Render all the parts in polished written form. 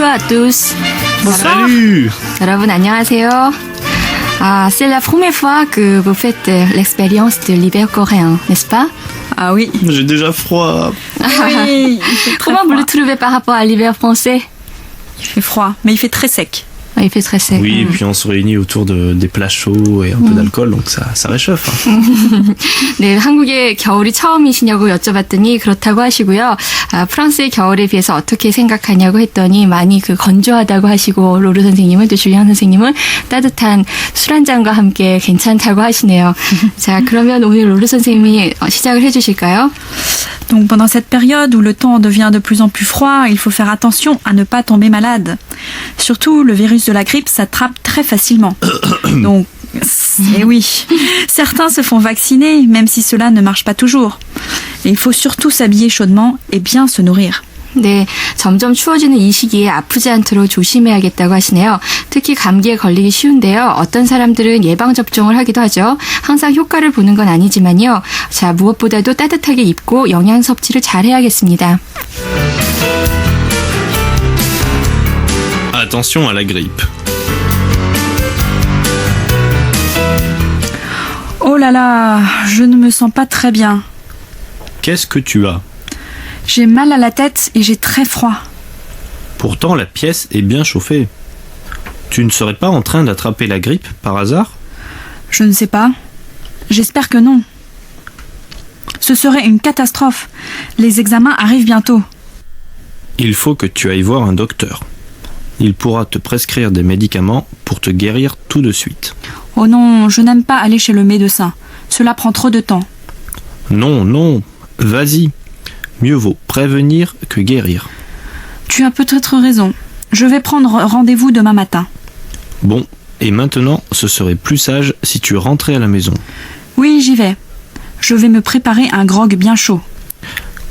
à tous. Salut. 여러분 안녕하세요. C'est la première fois que vous faites l'expérience de l'hiver coréen, n'est-ce pas? Ah oui. J'ai déjà froid. Oui. Comment vous le trouvez par rapport à l'hiver français? Il fait froid, mais il fait très sec. Il fait très sec. Oui, et puis on se réunit autour des plats chauds et un peu d'alcool, donc ça réchauffe. Hein. 네, 한국의 겨울이 처음이시냐고 여쭤봤더니 그렇다고 하시고요. 프랑스의 겨울에 비해서 어떻게 생각하냐고 했더니 많이 건조하다고 하시고 로르 선생님은 또 줄리안 선생님은 따뜻한 술 한 잔과 함께 괜찮다고 하시네요. 자, 그러면 오늘 로르 선생님이 시작을 해주실까요? Donc pendant cette période où le temps devient de plus en plus froid, il faut faire attention à ne pas tomber malade. Surtout, le virus de la grippe s'attrape très facilement. Donc, et oui, certains se font vacciner, même si cela ne marche pas toujours. Et il faut surtout s'habiller chaudement et bien se nourrir. 네, 점점 추워지는 이 시기에 아프지 않도록 조심해야겠다고 하시네요. 특히 감기에 걸리기 쉬운데요. 어떤 사람들은 예방접종을 하기도 하죠. 항상 효과를 보는 건 아니지만요. 자, 무엇보다도 따뜻하게 입고 영양 섭취를 잘 해야겠습니다. Attention à la grippe. Oh là là, je ne me sens pas très bien. Qu'est-ce que tu as? J'ai mal à la tête et j'ai très froid. Pourtant, la pièce est bien chauffée. Tu ne serais pas en train d'attraper la grippe par hasard? Je ne sais pas. J'espère que non. Ce serait une catastrophe. Les examens arrivent bientôt. Il faut que tu ailles voir un docteur. Il pourra te prescrire des médicaments pour te guérir tout de suite. Oh non, je n'aime pas aller chez le médecin. Cela prend trop de temps. Non, non, vas-y. Mieux vaut prévenir que guérir. Tu as peut-être raison. Je vais prendre rendez-vous demain matin. Bon, et maintenant, ce serait plus sage si tu rentrais à la maison. Oui, j'y vais. Je vais me préparer un grog bien chaud.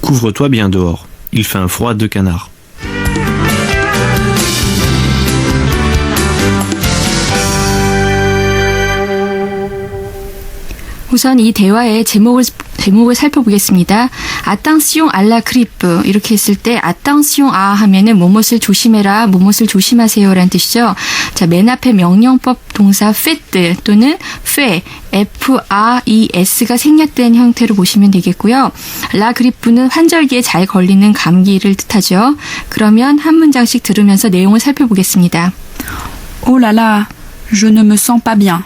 Couvre-toi bien dehors. Il fait un froid de canard. 우선 이 대화의 제목을 살펴보겠습니다. Attention à la grippe 이렇게 했을 때 attention à 하면은 무엇을 조심해라, 무엇을 조심하세요라는 뜻이죠. 자, 맨 앞에 명령법 동사 faites 또는 fait, F-A-E-S가 생략된 형태로 보시면 되겠고요. la grippe는 환절기에 잘 걸리는 감기를 뜻하죠. 그러면 한 문장씩 들으면서 내용을 살펴보겠습니다. Oh là là, je ne me sens pas bien.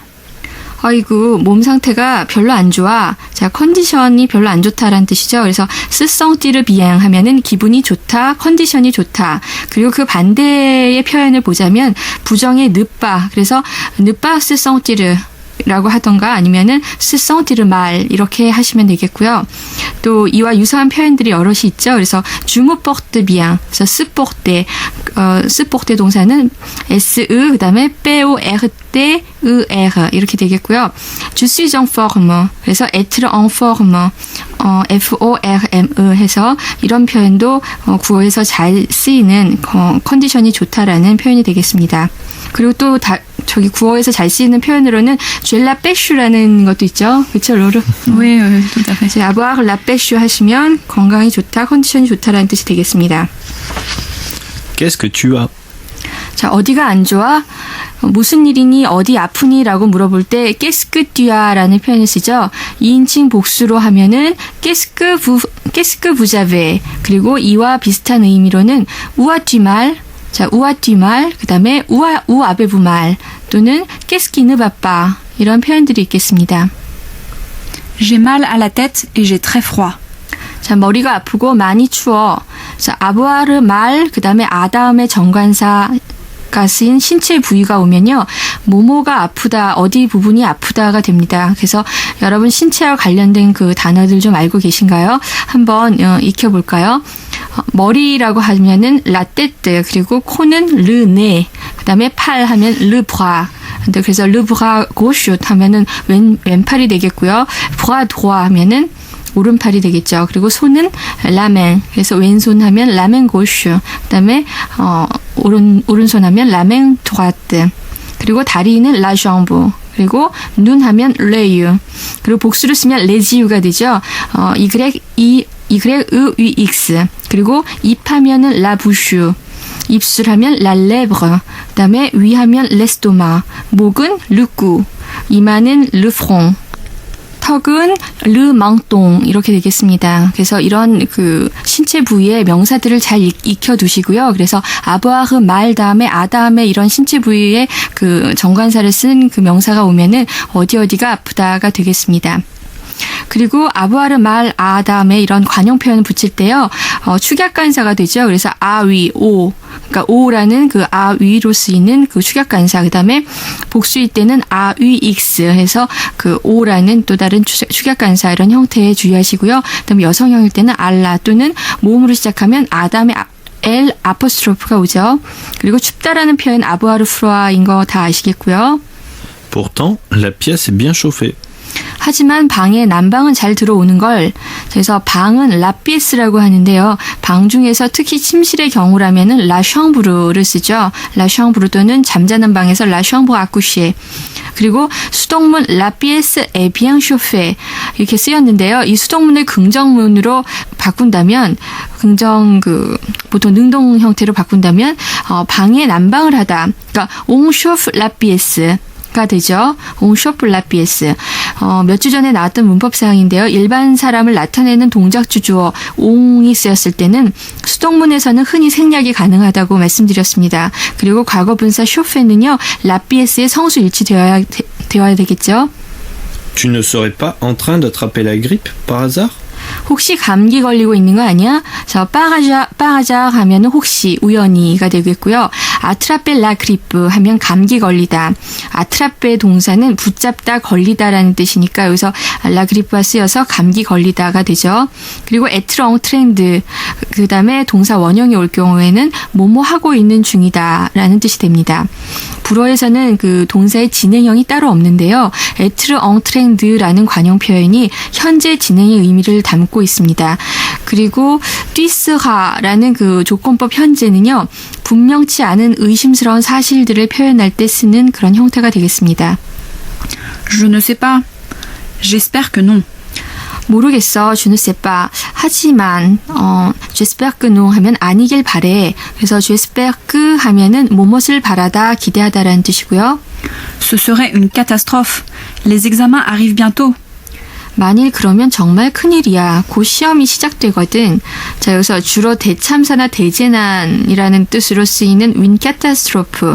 아이고, 몸 상태가 별로 안 좋아. 자, 컨디션이 별로 안 좋다라는 뜻이죠. 그래서 se sentir bien 하면은 기분이 좋다, 컨디션이 좋다. 그리고 그 반대의 표현을 보자면 부정의 ne pas. 그래서 ne pas se sentir 라고 하던가 아니면은 se sentir mal 이렇게 하시면 되겠고요. 또 이와 유사한 표현들이 여럿이 있죠. 그래서 je me porte bien. 그래서 se porter 동사는 se 그다음에 porter 이렇게 되겠고요. Je suis en forme. 그래서 être en forme. forme 해서 이런 표현도 구어에서 잘 쓰이는 컨디션이 좋다라는 표현이 되겠습니다. 그리고 또 저기 구어에서 잘 쓰이는 표현으로는 j'ai la pêche라는 것도 있죠. 그렇죠, 로르? Oui, tout à fait. avoir la pêche 하시면 건강이 좋다, 컨디션이 좋다라는 뜻이 되겠습니다. Qu'est-ce que tu as? 자, 어디가 안 좋아? 무슨 일이니? 어디 아프니? 라고 물어볼 때 qu'est-ce que tu as? 라는 표현을 쓰죠. 2인칭 복수로 하면은 qu'est-ce que vous avez? 그리고 이와 비슷한 의미로는 où as-tu mal? 자, où as-tu mal? 그 다음에 où avez-vous mal? 또는 qu'est-ce qui ne va pas? 이런 표현들이 있겠습니다. J'ai mal à la tête et j'ai très froid. 자, 머리가 아프고 많이 추워. 자, avoir mal, 그 다음에 아 다음에 정관사가 쓰인 신체 부위가 오면요. 뭐뭐가 아프다, 어디 부분이 아프다가 됩니다. 그래서 여러분 신체와 관련된 그 단어들 좀 알고 계신가요? 한번 익혀볼까요? 머리라고 하면은 la tête, 그리고 코는 le nez, 그 다음에 팔 하면 le bras. 그래서 le bras gauche 하면은 왼팔이 되겠고요. bras droit 하면은 오른팔이 되겠죠. 그리고 손은 la main. 그래서 왼손 하면 la main gauche. 그다음에 오른손 하면 la main droite. 그리고 다리는 la jambe. 그리고 눈 하면 l'œil. 그리고 복수를 쓰면 les yeux가 되죠. y-e-u-x. 그리고 입 하면은 la bouche. 입술 하면 la lèvre, 그다음에 위 하면 l'estomac, 목은 le cou, 이마는 le front, 턱은 le menton 이렇게 되겠습니다. 그래서 이런 그 신체 부위의 명사들을 잘 익혀두시고요. 그래서 avoir 말 다음에 아 다음에 이런 신체 부위의 그 정관사를 쓴 그 명사가 오면은 어디가 아프다가 되겠습니다. 그리고 avoir 말 아 다음에 이런 관용 표현을 붙일 때요. 축약관사가 되죠. 그래서 아위 오, 그러니까 오라는 그 아위로 쓰이는 그 축약관사. 그다음에 복수일 때는 아위 익스 해서 그 오라는 또 다른 축약관사 이런 형태에 주의하시고요. 그다음에 여성형일 때는 알라 또는 모음으로 시작하면 아 다음에 L 아포스트로프가 오죠. 그리고 춥다라는 표현 avoir froid인 거 다 아시겠고요. Pourtant, la pièce est bien chauffée. 하지만 방에 난방은 잘 들어오는 걸. 그래서 방은 라피에스라고 하는데요. 방 중에서 특히 침실의 경우라면은 라 샹브르를 쓰죠. 라 샹브르 또는 잠자는 방에서 라 샹브르 아쿠시에. 그리고 수동문 라피에스 에비앙 쇼페 이렇게 쓰였는데요. 이 수동문을 긍정문으로 바꾼다면 보통 능동 형태로 바꾼다면 방에 난방을 하다. 그러니까 옹 쇼프 라피에스 가 되죠. 옹 쇼프 라피에스. 몇 주 전에 나왔던 문법사항인데요. 일반 사람을 나타내는 동작주 주어 옹이 쓰였을 때는 수동문에서는 흔히 생략이 가능하다고 말씀드렸습니다. 그리고 과거분사 쇼페는요. 라피에스의 성수 일치되어야 되겠죠. Tu ne serais pas en train d'attraper la grippe par hasard? 혹시 감기 걸리고 있는 거 아니야? 자, 빠가자 하면은 혹시 우연히가 되겠고요. 아트라페 라 그리프 하면 감기 걸리다. 아트라페 동사는 붙잡다 걸리다라는 뜻이니까 여기서 라 그리프가 쓰여서 감기 걸리다가 되죠. 그리고 에트렁 트렌드 그다음에 동사 원형이 올 경우에는 뭐뭐 하고 있는 중이다라는 뜻이 됩니다. 불어에서는 그 동사의 진행형이 따로 없는데요. 에트르 엉트렌드라는 관용 표현이 현재 진행의 의미를 담고 있습니다. 그리고 띠스하라는 그 조건법 현재는요. 분명치 않은 의심스러운 사실들을 표현할 때 쓰는 그런 형태가 되겠습니다. Je ne sais pas. J'espère que non. 모르겠어. je ne sais pas. 하지만 j'espère que non 하면 아니길 바래. 그래서 j'espère que 하면은 뭐뭇을 바라다, 기대하다라는 뜻이고요. Ce serait une catastrophe. Les examens arrivent bientôt. 만일 그러면 정말 큰일이야. 곧 시험이 시작되거든. 자, 여기서 주로 대참사나 대재난이라는 뜻으로 쓰이는 win catastrophe.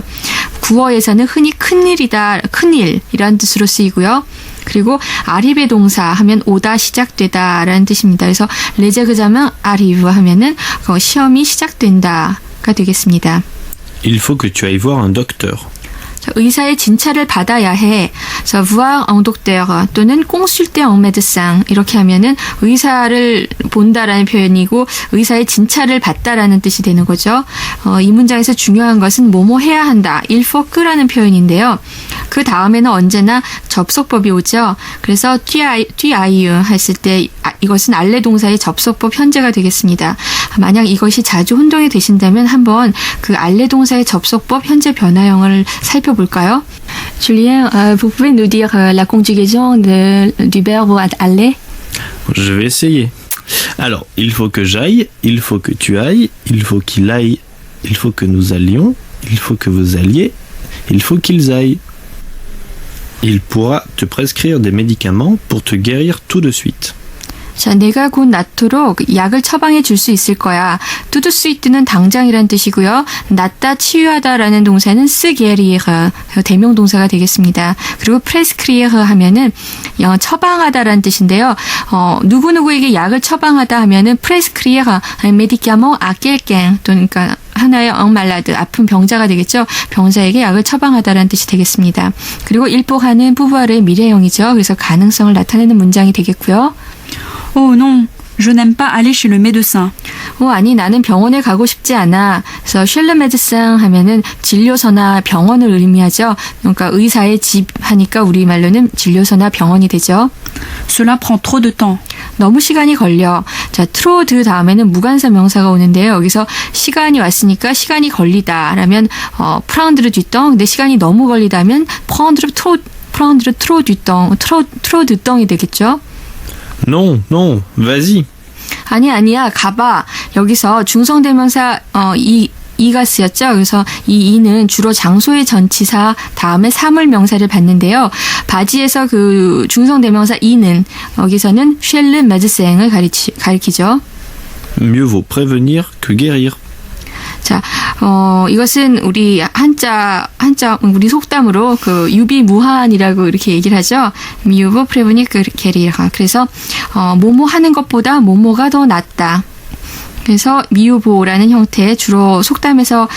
구어에서는 흔히 큰일이다, 큰일이라는 뜻으로 쓰이고요. 그리고 arrive 동사 하면 오다, 시작되다라는 뜻입니다. 그래서 les examens arrive 하면은 시험이 시작된다가 되겠습니다. Il faut que tu ailles voir un docteur. 의사의 진찰을 받아야 해. 그래서 voir un docteur 또는 consulter un médecin 이렇게 하면은 의사를 본다라는 표현이고 의사의 진찰을 받다라는 뜻이 되는 거죠. 이 문장에서 중요한 것은 뭐뭐 해야 한다. il faut que라는 표현인데요. 그 다음에는 언제나 접속법이 오죠. 그래서 tu 했을 때 이것은 알레 동사의 접속법 현재가 되겠습니다. 만약 이것이 자주 혼동이 되신다면 한번 그 알레 동사의 접속법 현재 변화형을 살펴볼까요? Julien, vous pouvez nous dire la conjugaison du verbe aller? Je vais essayer. Alors, il faut que j'aille, il faut que tu ailles, il faut qu'il aille, il faut que nous allions, il faut que vous alliez, il faut qu'ils aillent. Il pourra te prescrire des médicaments pour te guérir tout de suite. 자, 내가 곧 낫도록 약을 처방해 줄 수 있을 거야. tout de suite는 당장이란 뜻이고요. 낫다, 치유하다라는 동사는 se guérir, 대명 동사가 되겠습니다. 그리고 prescrire 하면은 처방하다라는 뜻인데요. 누구누구에게 약을 처방하다 하면은 prescrire un médicament à quelqu'un, 그러니까 하나의 엉말라드, 아픈 병자가 되겠죠. 병자에게 약을 처방하다라는 뜻이 되겠습니다. 그리고 일복하는 부부와의 미래형이죠. 그래서 가능성을 나타내는 문장이 되겠고요. Oh non, je n'aime pas aller chez le médecin. 아니 나는 병원에 가고 싶지 않아. 그래서 chez le médecin 하면은 진료소나 병원을 의미하죠. 그러니까 의사의 집 하니까 우리말로는 진료소나 병원이 되죠. Cela prend trop de temps. 너무 시간이 걸려. 자, trop 다음에는 무관사 명사가 오는데요. 여기서 시간이 왔으니까 시간이 걸리다 라면 prendre du temps. 근데 시간이 너무 걸리다면 prendre trop du temps 이 되겠죠. Non, vas-y. 아니야, 가봐. 여기서 중성대명사 이 이가 쓰였죠. 그래서 이 이는 주로 장소의 전치사 다음에 사물 명사를 받는데요. 바지에서 그 중성대명사 이는 여기서는 쉘르 메드생을 가리키죠. Mieux vaut prévenir que guérir. 자, 이것은 우리 한자 우리 속담으로 그 유비무환이라고 이렇게 얘기를 하죠. 미유보 프레브니 게리라. 그래서 뭐뭐 하는 것보다 뭐뭐가 더 낫다. 그래서 미유보라는 형태 주로 속담에서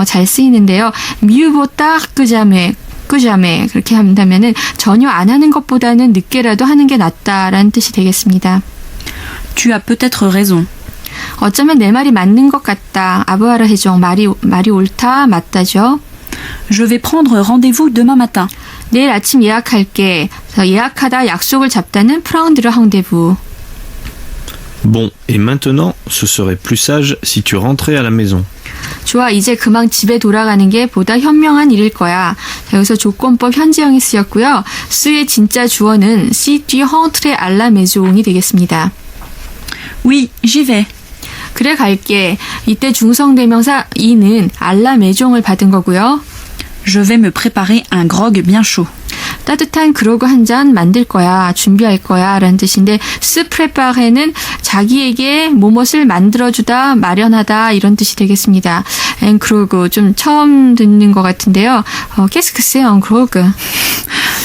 잘 쓰이는데요. 미유보 딱 끄자매 그렇게 한다면은 전혀 안 하는 것보다는 늦게라도 하는 게 낫다라는 뜻이 되겠습니다. Tu as peut-être raison. 어쩌면 내 말이 맞는 것 같다. 아부아라 해종 말이 옳다 맞다죠. Je vais prendre rendez-vous demain matin. 내일 아침 예약할게. 그래서 예약하다 약속을 잡다는 프라운드르 항데부. Bon, et maintenant, ce serait plus sage si tu rentrais à la maison. 좋아, 이제 그만 집에 돌아가는 게 보다 현명한 일일 거야. 자, 여기서 조건법 현지형이 쓰였고요. 수의 진짜 주어는 si tu rentres à la maison이 되겠습니다. Oui, j'y vais. 그래 갈게. 이때 중성대명사 이는 알라 메종을 받은 거고요. Je vais me préparer un grog bien chaud. 따뜻한 그로그 한 잔 만들 거야, 준비할 거야 라는 뜻인데 스 프레파레는 자기에게 무엇을 만들어주다, 마련하다 이런 뜻이 되겠습니다. 엔 그로그 좀 처음 듣는 것 같은데요. Qu'est-ce que c'est un grog?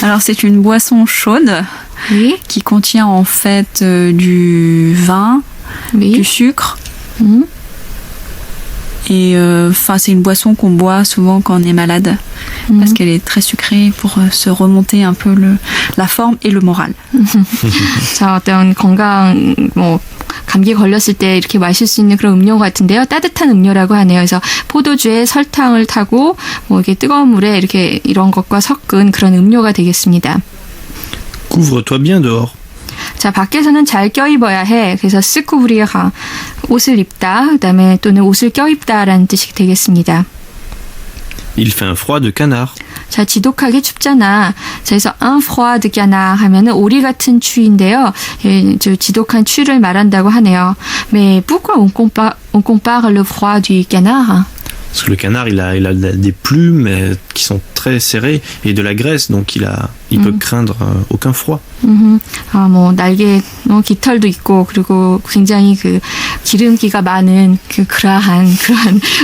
Alors c'est une boisson chaude Oui, qui contient en fait du vin, oui. du sucre. 음. Et c'est une boisson qu'on boit souvent quand on est malade parce qu'elle est très sucrée pour se remonter un peu la forme et le moral. 자, 어떤 건강, 감기 걸렸을 때 이렇게 마실 수 있는 그런 음료 같은데요. 따뜻한 음료라고 하네요. 그래서 포도주에 설탕을 타고 이렇게 뜨거운 물에 이렇게 이런 것과 섞은 그런 음료가 되겠습니다. Couvre-toi bien dehors. 자, 밖에서는 잘 껴입어야 해. 그래서 스쿠브리가 옷을 입다, 그다음에 또는 옷을 껴입다라는 뜻이 되겠습니다. Il fait un froid de canard. 자, 지독하게 춥잖아. 자, 그래서 un froid de canard 하면은 오리 같은 추위인데요. 예, 저 지독한 추위를 말한다고 하네요. Mais pourquoi on compare le froid du canard? Parce que le canard, il a des plumes qui sont très serrées et de la graisse, donc il peut craindre aucun froid. 날개, 깃털도 있고, 그리고 굉장히 그 기름기가 많은 그러한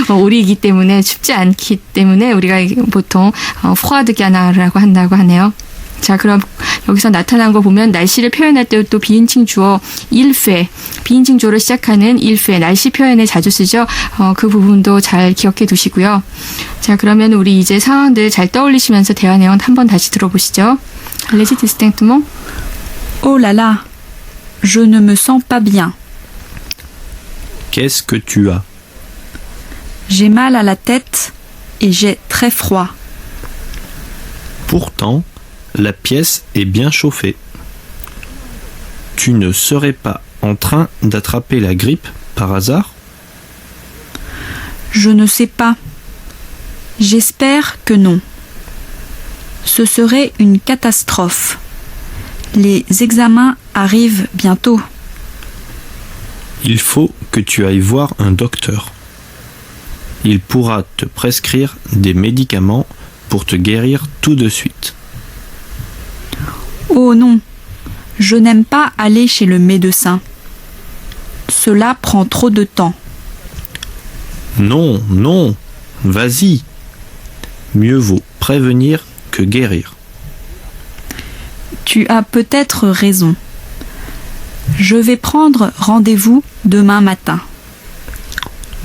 오리이기 때문에 춥지 않기 때문에 우리가 보통 froid de canard라고 한다고 하네요. 자, 그럼 여기서 나타난 거 보면 날씨를 표현할 때 또 비인칭 주어 il fait, 비인칭 주어로 시작하는 il fait, 날씨 표현에 자주 쓰죠. 그 부분도 잘 기억해 두시고요. 자, 그러면 우리 이제 상황들 잘 떠올리시면서 대화 내용 한번 다시 들어보시죠. Allez-y distinctement. Oh là là, je ne me sens pas bien. Qu'est-ce que tu as? J'ai mal à la tête et j'ai très froid. Pourtant, la pièce est bien chauffée. Tu ne serais pas en train d'attraper la grippe par hasard? Je ne sais pas. J'espère que non. Ce serait une catastrophe. Les examens arrivent bientôt. Il faut que tu ailles voir un docteur. Il pourra te prescrire des médicaments pour te guérir tout de suite. Oh non, je n'aime pas aller chez le médecin. Cela prend trop de temps. Non, non, vas-y. Mieux vaut prévenir que guérir. Tu as peut-être raison. Je vais prendre rendez-vous demain matin.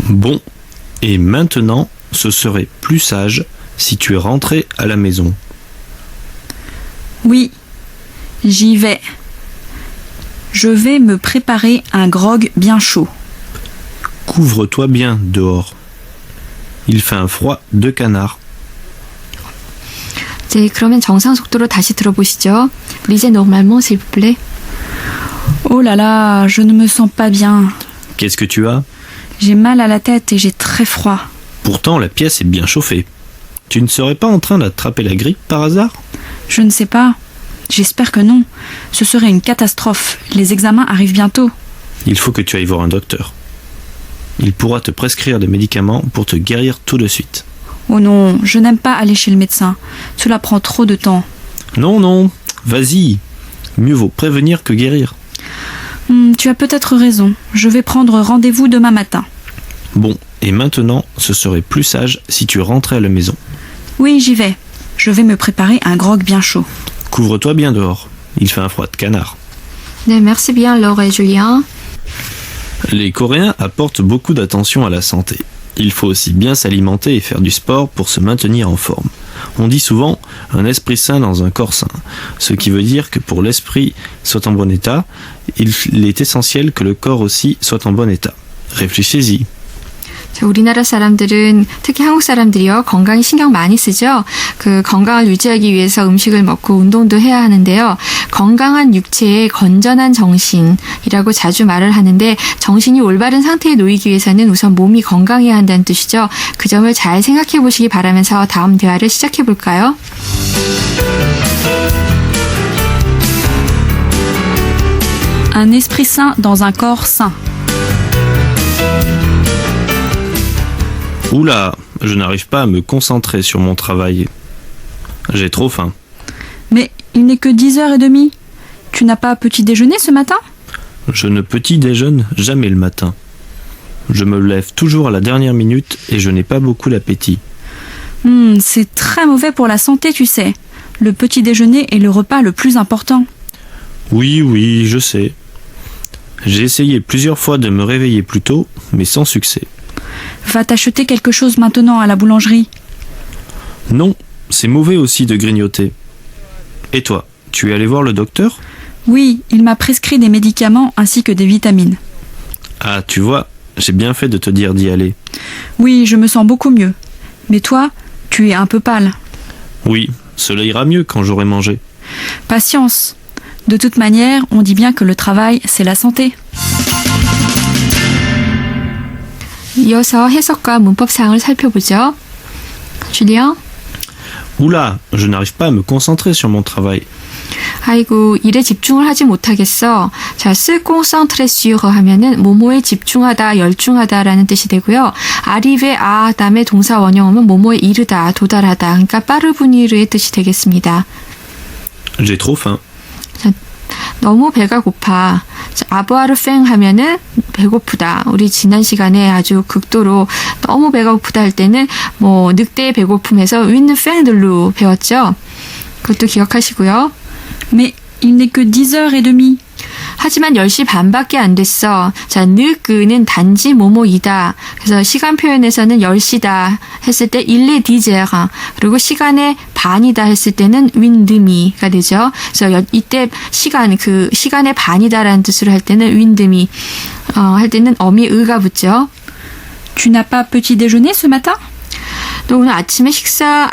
Bon, et maintenant, ce serait plus sage si tu es rentré à la maison. Oui, j'y vais. Je vais me préparer un grog bien chaud. Couvre-toi bien dehors. Il fait un froid de canard. 네, 그러면 정상 속도로 다시 들어보시죠. Lisez normalement, s'il vous plaît. Oh là là, je ne me sens pas bien. Qu'est-ce que tu as? J'ai mal à la tête et j'ai très froid. Pourtant, la pièce est bien chauffée. Tu ne serais pas en train d'attraper la grippe par hasard? Je ne sais pas. J'espère que non. Ce serait une catastrophe. Les examens arrivent bientôt. Il faut que tu ailles voir un docteur. Il pourra te prescrire des médicaments pour te guérir tout de suite. Oh non, je n'aime pas aller chez le médecin. Cela prend trop de temps. Non, non, vas-y. Mieux vaut prévenir que guérir. Tu as peut-être raison. Je vais prendre rendez-vous demain matin. Bon, et maintenant, ce serait plus sage si tu rentrais à la maison. Oui, j'y vais. Je vais me préparer un grog bien chaud. Couvre-toi bien dehors. Il fait un froid de canard. 네, merci bien Laure et Julien. Les Coréens apportent beaucoup d'attention à la santé. Il faut aussi bien s'alimenter et faire du sport pour se maintenir en forme. On dit souvent un esprit sain dans un corps sain, ce qui veut dire que pour l'esprit soit en bon état, il est essentiel que le corps aussi soit en bon état. Réfléchissez-y. 자, 우리나라 사람들은 특히 한국 사람들이요 건강에 신경 많이 쓰죠. 그 건강을 유지하기 위해서 음식을 먹고 운동도 해야 하는데요. 건강한 육체에 건전한 정신이라고 자주 말을 하는데 정신이 올바른 상태에 놓이기 위해서는 우선 몸이 건강해야 한다는 뜻이죠. 그 점을 잘 생각해 보시기 바라면서 다음 대화를 시작해 볼까요? Un esprit sain dans un corps sain. Oula, je n'arrive pas à me concentrer sur mon travail. J'ai trop faim. Mais il n'est que 10h30. Tu n'as pas petit déjeuner ce matin? Je ne petit déjeune jamais le matin. Je me lève toujours à la dernière minute et je n'ai pas beaucoup d'appétit. C'est très mauvais pour la santé, tu sais. Le petit déjeuner est le repas le plus important. Oui, oui, je sais. J'ai essayé plusieurs fois de me réveiller plus tôt, mais sans succès. Va t'acheter quelque chose maintenant à la boulangerie. Non, c'est mauvais aussi de grignoter. Et toi, tu es allé voir le docteur? Oui, il m'a prescrit des médicaments ainsi que des vitamines. Ah, tu vois, j'ai bien fait de te dire d'y aller. Oui, je me sens beaucoup mieux. Mais toi, tu es un peu pâle. Oui, cela ira mieux quand j'aurai mangé. Patience. De toute manière, on dit bien que le travail, c'est la santé. 이어서 해석과 문법 사항을 살펴보죠. 줄리앙? Oula, je n'arrive pas à me concentrer sur mon travail. 아이고, 일에 집중을 하지 못하겠어. 자, se concentrer sur 하면은 뭐뭐에 집중하다, 열중하다라는 뜻이 되고요. arriver à 다음에 동사 원형음은 뭐뭐에 이르다, 도달하다. 그러니까 빠르분이르의 뜻이 되겠습니다. J'ai trop faim. 자, 너무 배가 고파. 자, avoir faim 하면은 배고프다. 우리 지난 시간에 아주 극도로 너무 배가 고프다 할 때는 뭐 늑대의 배고픔에서 une faim de loup 배웠죠. 그것도 기억하시고요. Mais il n'est que 10h30. 하지만 10시 반밖에 안 됐어. 자, 느그는 단지 뭐뭐이다. 그래서 시간 표현에서는 10시다 했을 때 il est 10h. 그리고 시간의 반이다 했을 때는 윈드미가 되죠. 그래서 이때 시간의 반이다라는 뜻으로 할 때는 윈드미 할 때는 어미 의가 붙죠. Tu n'as pas petit déjeuner ce matin? 또 오늘 아침 식사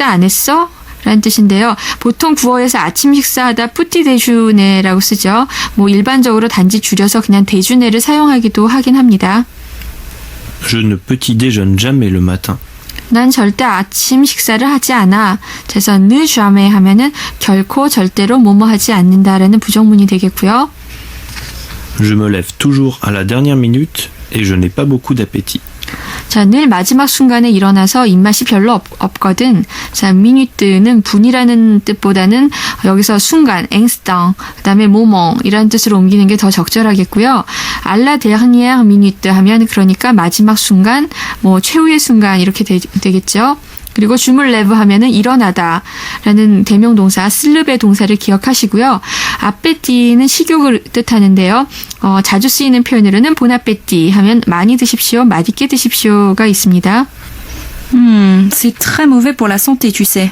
안 했어? 라는 뜻인데요. 보통 구어에서 아침 식사하다 푸티 대주네라고 쓰죠. 뭐 일반적으로 단지 줄여서 그냥 대주네를 사용하기도 하긴 합니다. Je ne petit déjeune jamais le matin. 난 절대 아침 식사를 하지 않아. 그래서 ne jamais 하면은 결코 절대로 뭐뭐 하지 않는다라는 부정문이 되겠고요. Je me lève toujours à la dernière minute et je n'ai pas beaucoup d'appétit. 자, 늘 마지막 순간에 일어나서 입맛이 별로 없거든. 자, 미니트는 분이라는 뜻보다는 여기서 순간, 앵스당, 그 다음에 모멍이라는 뜻으로 옮기는 게 더 적절하겠고요. 알라 데르니ère minute 하면 그러니까 마지막 순간, 뭐 최후의 순간 이렇게 되겠죠. 그리고 주물레브 하면은 일어나다 라는 대명동사 슬르베 동사를 기억하시고요. 아페티는 식욕을 뜻하는데요. 자주 쓰이는 표현으로는 보나페티 하면 많이 드십시오, 맛있게 드십시오가 있습니다. C'est très mauvais pour la santé, tu sais.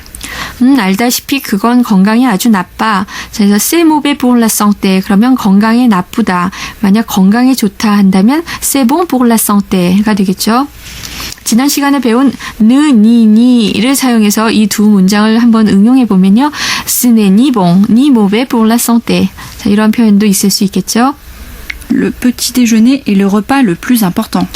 알다시피 그건 건강에 아주 나빠. 그래서 c'est mauvais pour la santé. 그러면 건강에 나쁘다. 만약 건강에 좋다 한다면 c'est bon pour la santé가 되겠죠. 지난 시간에 배운 느니니를 사용해서 이 두 문장을 한번 응용해 보면요. ce n'est ni bon ni mauvais pour la santé. 자, 이런 표현도 있을 수 있겠죠. Le petit déjeuner est le repas le plus important.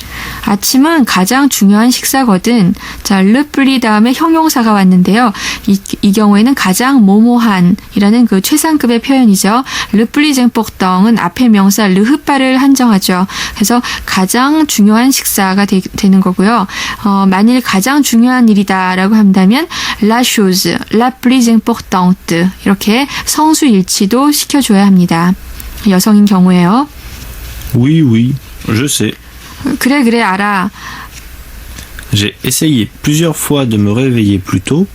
아침은 가장 중요한 식사거든. 자, 르플리 다음에 형용사가 왔는데요. 이 경우에는 가장 모모한이라는 그 최상급의 표현이죠. 르플리 쟁뻑덩은 앞에 명사 르흐빠를 한정하죠. 그래서 가장 중요한 식사가 되는 거고요. 만일 가장 중요한 일이다라고 한다면 la chose, la plus importante 이렇게 성수 일치도 시켜줘야 합니다. 여성인 경우에요. Oui, oui, je sais. 그래, 알아. J'ai essayé plusieurs fois de me réveiller plus tôt,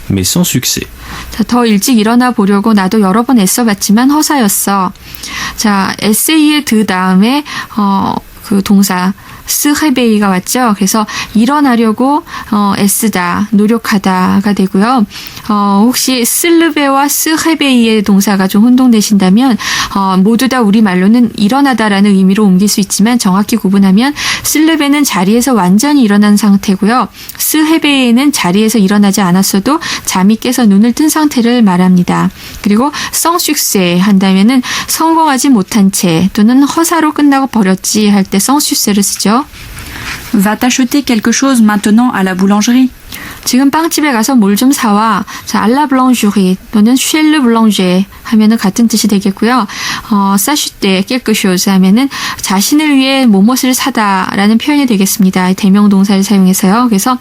mais sans succès. 자, 더 일찍 일어나 보려고 나도 여러 번 애써봤지만 허사였어. 자, 에세이의 드 다음에 그 동사 스헤베이가 왔죠. 그래서 일어나려고 애쓰다, 노력하다가 되고요. 혹시 슬르베와 스헤베이의 동사가 좀 혼동되신다면 모두 다 우리말로는 일어나다라는 의미로 옮길 수 있지만 정확히 구분하면 슬르베는 자리에서 완전히 일어난 상태고요. 스헤베이는 자리에서 일어나지 않았어도 잠이 깨서 눈을 뜬 상태를 말합니다. 그리고 성숙세 한다면은 성공하지 못한 채 또는 허사로 끝나고 버렸지 할 때 성숙세를 쓰죠. Va t'acheter quelque chose maintenant à la boulangerie. 지금 빵집에 가서 뭘 좀 사와. 자, 알라 블랑주리 또는 쉘르 블랑제 하면은 같은 뜻이 되겠고요. 사슈테 깨끗쇼즈 하면은 자신을 위해 무엇을 사다라는 표현이 되겠습니다. 대명 동사를 사용해서요. 그래서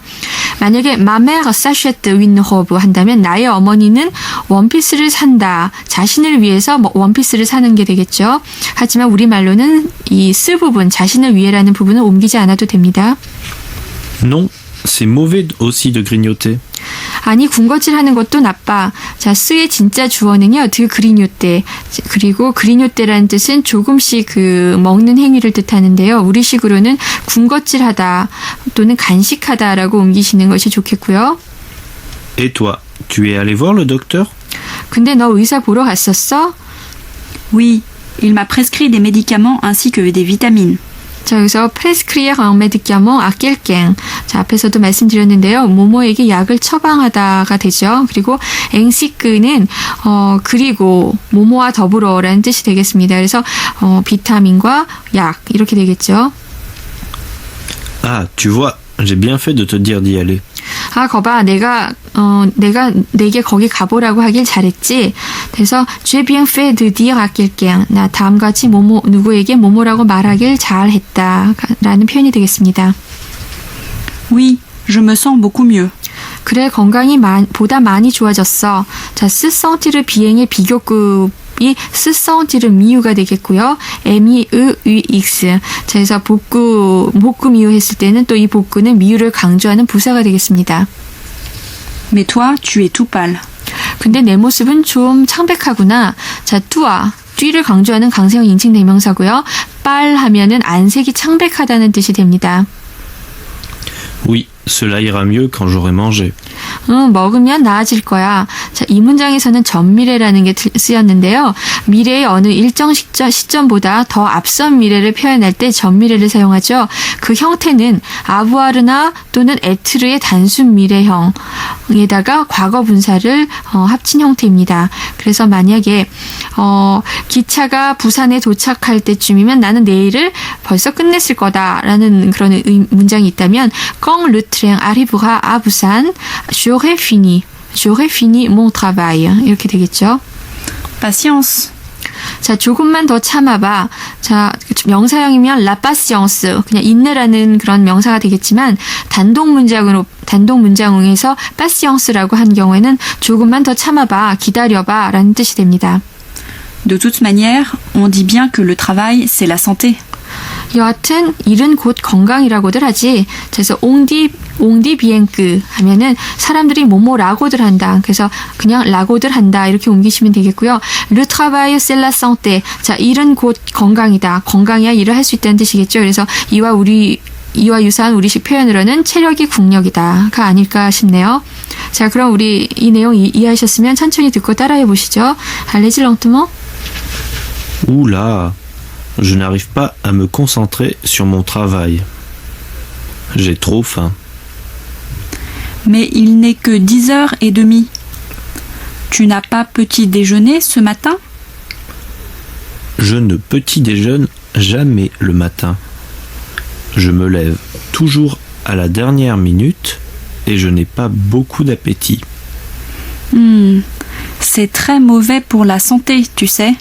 만약에 마메가 사슈테 윈호브 한다면 나의 어머니는 원피스를 산다. 자신을 위해서 원피스를 사는 게 되겠죠. 하지만 우리말로는 이 쓰 부분, 자신을 위해라는 부분을 옮기지 않아도 됩니다. Non, c'est mauvais aussi de grignoter. 아니, 군것질하는 것도 나빠. 자, 쓰의 진짜 주어는요, 드 그리뇨떼. 그리고 그리뇨떼라는 뜻은 조금씩 그 먹는 행위를 뜻하는데요. 우리식으로는 군것질하다 또는 간식하다라고 옮기시는 것이 좋겠고요. Et toi, tu es allé voir le docteur? 근데 너 의사 보러 갔었어? Oui, il m'a prescrit des médicaments ainsi que des vitamines. 자, 여기서 prescrire un médicament à quelqu'un. 자, 앞에서도 말씀드렸는데요. 모모에게 약을 처방하다가 되죠. 그리고 앵시크는 그리고 모모와 더불어라는 뜻이 되겠습니다. 그래서 비타민과 약 이렇게 되겠죠. Ah, tu vois, j'ai bien fait de te dire d'y aller. 아, 거봐, 내가 내게 거기 가보라고 하길 잘했지. 그래서 j'ai bien fait de dire à quelqu'un. 나 다음과 같이 누구에게 뭐뭐라고 말하길 잘했다라는 표현이 되겠습니다. Oui, je me sens beaucoup mieux. 그래, 건강이 보다 많이 좋아졌어. 자, 스성티르 비행의 비교급이 스성티르 미유가 되겠고요. MEUX. 자, 그래서 복구 미유 했을 때는 또 이 복구는 미유를 강조하는 부사가 되겠습니다. Mais toi, tu es tout pâle. 근데 내 모습은 좀 창백하구나. 자, 뚜를 강조하는 강세형 인칭 대명사고요. 빨 하면은 안색이 창백하다는 뜻이 됩니다. Oui, cela ira mieux quand j'aurai mangé. 먹으면 나아질 거야. 자, 이 문장에서는 전미래라는 게 쓰였는데요. 미래의 어느 일정 시점보다 더 앞선 미래를 표현할 때 전미래를 사용하죠. 그 형태는 아부아르나 또는 에트르의 단순 미래형에다가 과거 분사를 합친 형태입니다. 그래서 만약에 기차가 부산에 도착할 때쯤이면 나는 내일을 벌써 끝냈을 거다라는 그런 문장이 있다면 quand le train arrivera à Busan, j'aurai fini mon travail. 이렇게 되겠죠. Patience. 자, 조금만 더 참아봐. 자, 명사형이면 la patience, 그냥 인내라는 그런 명사가 되겠지만 단독 문장에서 patience라고 한 경우에는 조금만 더 참아봐, 기다려봐 라는 뜻이 됩니다. De toute manière, on dit bien que le travail, c'est la santé. 여하튼 일은 곧 건강이라고들 하지. 그래서 옹디 비행크 하면은 사람들이 뭐라고들 한다. 그래서 그냥 라고들 한다 이렇게 옮기시면 되겠고요. Le travail c'est la santé. 자, 일은 곧 건강이다. 건강이야 일을 할 수 있다는 뜻이겠죠. 그래서 이와 유사한 우리식 표현으로는 체력이 국력이다가 아닐까 싶네요. 자, 그럼 우리 이 내용 이해하셨으면 천천히 듣고 따라해 보시죠. Allez-y lentement. Oula, je n'arrive pas à me concentrer sur mon travail. J'ai trop faim. Mais il n'est que 10h30. Tu n'as pas petit déjeuner ce matin? Je ne petit déjeune jamais le matin. Je me lève toujours à la dernière minute et je n'ai pas beaucoup d'appétit. C'est très mauvais pour la santé, tu sais.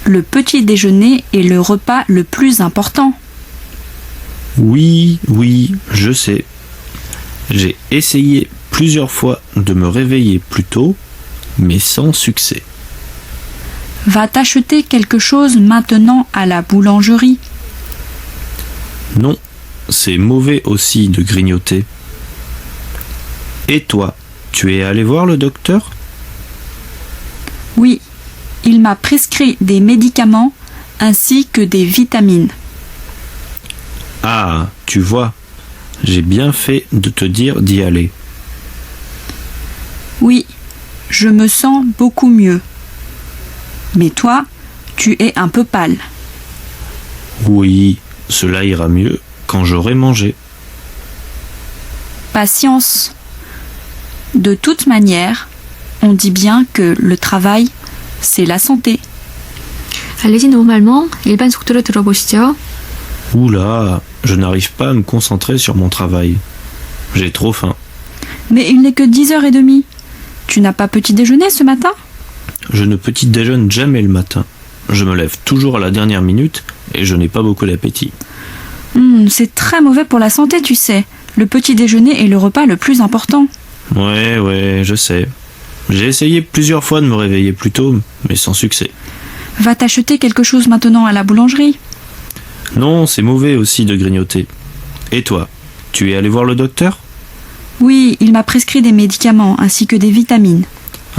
Le petit déjeuner est le repas le plus important. Oui, je sais. J'ai essayé plusieurs fois de me réveiller plus tôt, mais sans succès. Va t'acheter quelque chose maintenant à la boulangerie. Non, c'est mauvais aussi de grignoter. Et toi, tu es allé voir le docteur ? Oui, il m'a prescrit des médicaments ainsi que des vitamines. Ah, tu vois, j'ai bien fait de te dire d'y aller. Oui, je me sens beaucoup mieux. Mais toi, tu es un peu pâle. Oui, cela ira mieux quand j'aurai mangé. Patience. De toute manière, on dit bien que le travail, c'est la santé. allez-y normalement 일반 속도로 들어보시죠. Oula, je n'arrive pas à me concentrer sur mon travail. J'ai trop faim. Mais il n'est que 10h30. Tu n'as pas petit déjeuner ce matin ? Je ne petit déjeune jamais le matin. Je me lève toujours à la dernière minute et je n'ai pas beaucoup d'appétit. C'est très mauvais pour la santé, tu sais. Le petit déjeuner est le repas le plus important. Ouais, je sais. J'ai essayé plusieurs fois de me réveiller plus tôt, mais sans succès. Va t'acheter quelque chose maintenant à la boulangerie. Non, c'est mauvais aussi de grignoter. Et toi, tu es allé voir le docteur ? Oui, il m'a prescrit des médicaments ainsi que des vitamines.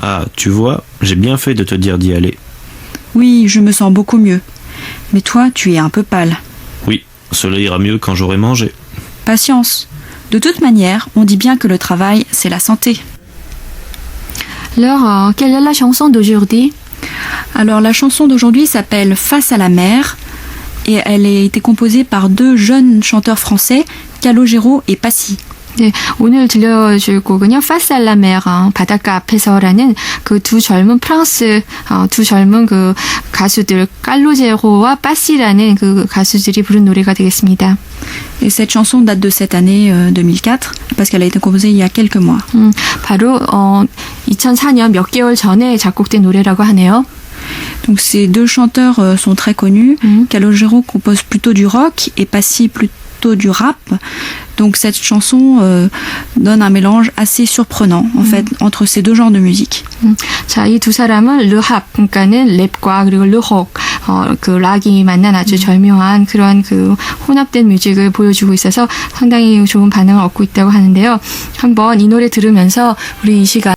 Ah, tu vois, j'ai bien fait de te dire d'y aller. Oui, je me sens beaucoup mieux. Mais toi, tu es un peu pâle. Oui, cela ira mieux quand j'aurai mangé. Patience. De toute manière, on dit bien que le travail, c'est la santé. Alors, quelle est la chanson d'aujourd'hui? Alors, la chanson d'aujourd'hui s'appelle Face à la mer et elle a été composée par deux jeunes chanteurs français, Calogero et Passy. 네, 오늘 들려줄 곡은요, Face à la mer, 바닷가 앞에서라는 그 두 젊은 프랑스, 두 젊은 그 가수들, 깔로제로와 빠시라는 그 가수들이 부른 노래가 되겠습니다. Et cette chanson date de cette année 2004 parce qu'elle a été composée il y a quelques mois. 바로 2004년 몇 개월 전에 작곡된 노래라고 하네요. Donc ces deux chanteurs sont très connus. Calogero compose plutôt du rock et Passy plutôt du rap. Donc cette chanson donne un mélange assez surprenant en fait entre ces deux genres de musique. 자, 이 두 사람은 르합, 그러니까는 랩과 그리고 르혹, 그 락이 만난 아주 절묘한 그런 그 혼합된 뮤직을 보여주고 있어서 상당히 좋은 반응을 얻고 있다고 하는데요. 한번 이 노래 들으면서 우리 이 시간